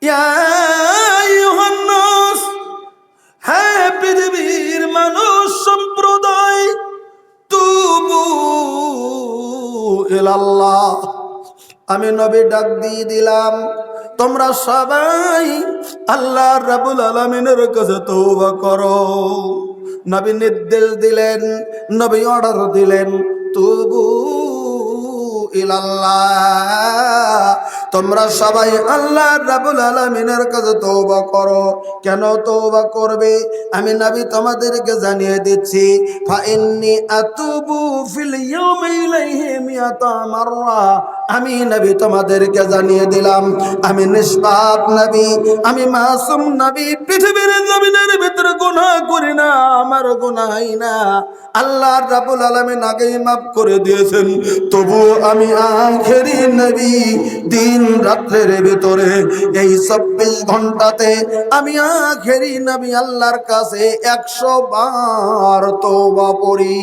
ইয়া আইয়ুহান নাস, হে পৃথিবীর মানুষ সম্প্রদায়, তুবু ইলাল্লাহ, আমি নবী ডাক দিয়ে দিলাম, তোমরা সবাই আল্লাহ রাব্বুল আলামিনের কাছে তওবা করো। নবী নির্দেশ দিলেন, নবী অর্ডার দিলেন, তুবু ইলাল্লাহ, তোমরা সবাই আল্লাহ রাব্বুল আলামিনের কাছে তওবা করো। কেন তওবা করবে? আমি নবী তোমাদেরকে জানিয়ে দিচ্ছি, ফা ইন্নী আতুবু ফিল ইয়াউমি ইলাইহি মিয়াতা মাররা। আমি নবী তোমাদেরকে জানিয়ে দিলাম, আমি নিষ্পাপ নবী, আমি মাসুম নবী, পৃথিবীর জমিনের ভিতরে গুনাহ করি না, আমার গুনাহই না, আল্লাহ রাব্বুল আলামিন আগেই মাফ করে দিয়েছেন। তবু আমি আখেরি নবী, দিন রাত্রের ভিতরে এই 24 ঘন্টাতে আমি আখেরি নবী আল্লাহর কাছে 100 বার তওবা করি।